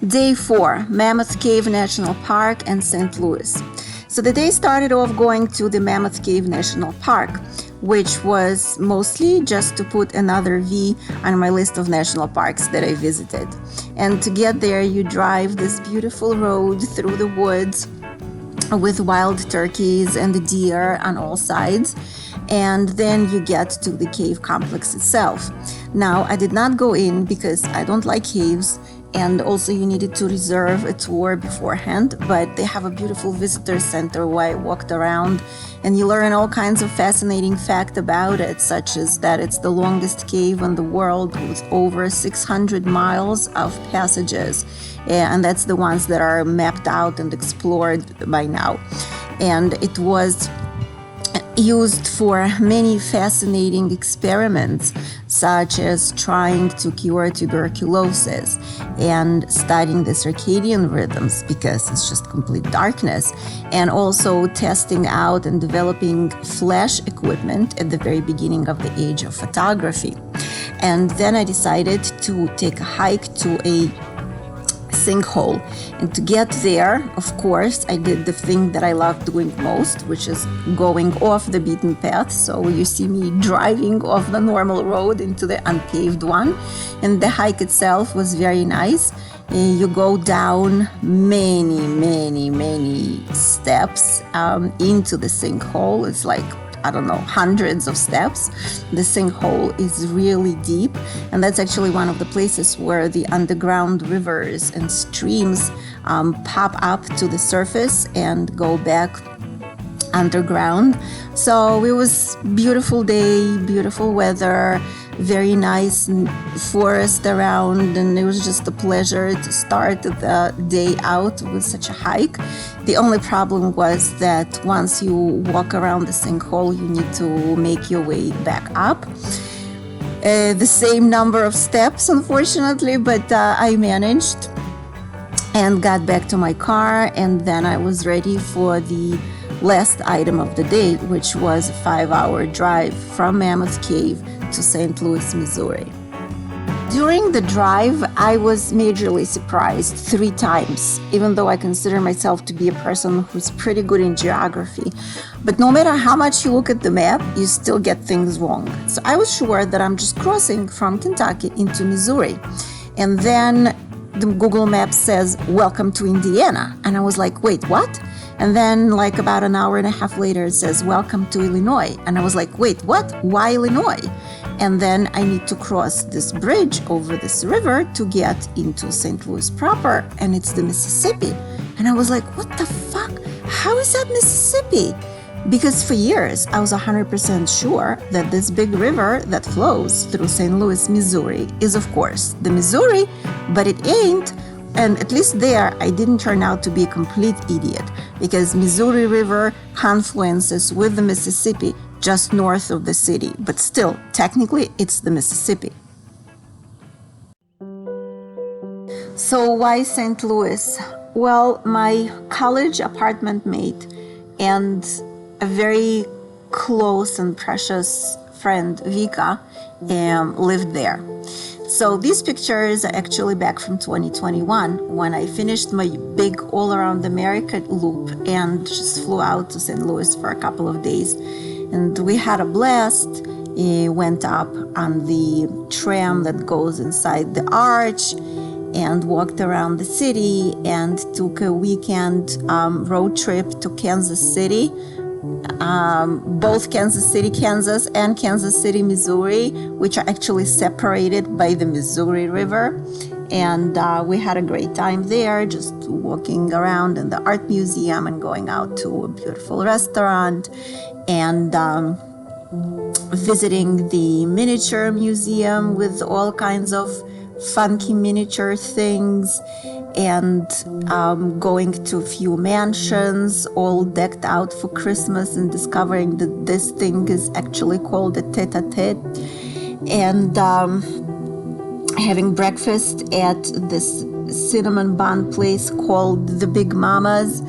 Day 4, Mammoth Cave National Park and St. Louis. So the day started off going to the Mammoth Cave National Park, which was mostly just to put another V on my list of national parks that I visited. And to get there, you drive this beautiful road through the woods with wild turkeys and deer on all sides, and then you get to the cave complex itself. Now, I did not go in because I don't like caves, and also you needed to reserve a tour beforehand, but they have a beautiful visitor center where I walked around, and you learn all kinds of fascinating facts about it, such as that it's the longest cave in the world with over 600 miles of passages, and that's the ones that are mapped out and explored by now. And it was used for many fascinating experiments, such as trying to cure tuberculosis and studying the circadian rhythms because it's just complete darkness, and also testing out and developing flash equipment at the very beginning of the age of photography. And then I decided to take a hike to a sinkhole, and to get there, of course, I did the thing that I love doing most, which is going off the beaten path. So you see me driving off the normal road into the unpaved one, and the hike itself was very nice. You go down many steps into the sinkhole. It's like, I don't know, hundreds of steps. The sinkhole is really deep, and that's actually one of the places where the underground rivers and streams pop up to the surface and go back underground. So it was beautiful day, beautiful weather, very nice forest around, and it was just a pleasure to start the day out with such a hike. The only problem was that once you walk around the sinkhole, you need to make your way back up. The same number of steps, unfortunately, but I managed and got back to my car, and then I was ready for the last item of the day, which was a 5-hour drive from Mammoth Cave to St. Louis, Missouri. During the drive, I was majorly surprised 3 times, even though I consider myself to be a person who's pretty good in geography. But no matter how much you look at the map, you still get things wrong. So I was sure that I'm just crossing from Kentucky into Missouri. And then the Google Maps says, "Welcome to Indiana." And I was like, wait, what? And then like about an hour and a half later, it says, "Welcome to Illinois." And I was like, wait, what? Why Illinois? And then I need to cross this bridge over this river to get into St. Louis proper, and it's the Mississippi. And I was like, what the fuck? How is that Mississippi? Because for years, I was 100% sure that this big river that flows through St. Louis, Missouri is, of course, the Missouri, but it ain't. And at least there, I didn't turn out to be a complete idiot, because Missouri River confluences with the Mississippi just north of the city, but still, technically, it's the Mississippi. So why St. Louis? Well, my college apartment mate and a very close and precious friend, Vika, lived there. So these pictures are actually back from 2021, when I finished my big all-around America loop and just flew out to St. Louis for a couple of days. And we had a blast. Went up on the tram that goes inside the arch and walked around the city and took a weekend road trip to Kansas City. Both Kansas City, Kansas and Kansas City, Missouri, which are actually separated by the Missouri River. And we had a great time there, just walking around in the art museum and going out to a beautiful restaurant and visiting the miniature museum with all kinds of funky miniature things, and going to a few mansions all decked out for Christmas, and discovering that this thing is actually called a tete-a-tete, and having breakfast at this cinnamon bun place called the Big Mama's.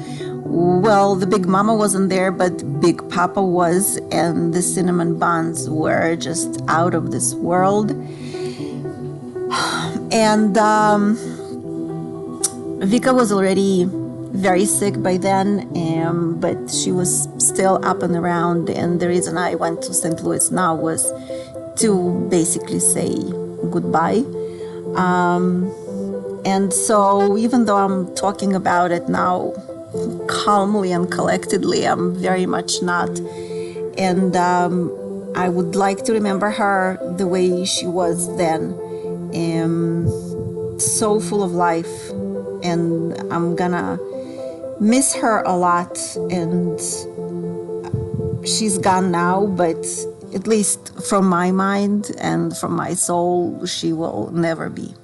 Well, the Big Mama wasn't there, but Big Papa was, and the cinnamon buns were just out of this world. And Vika was already very sick by then, but she was still up and around. And the reason I went to St. Louis now was to basically say goodbye. And so even though I'm talking about it now calmly and collectedly, I'm very much not. And I would like to remember her the way she was then, so full of life. And I'm gonna miss her a lot. And she's gone now, but at least from my mind and from my soul, she will never be.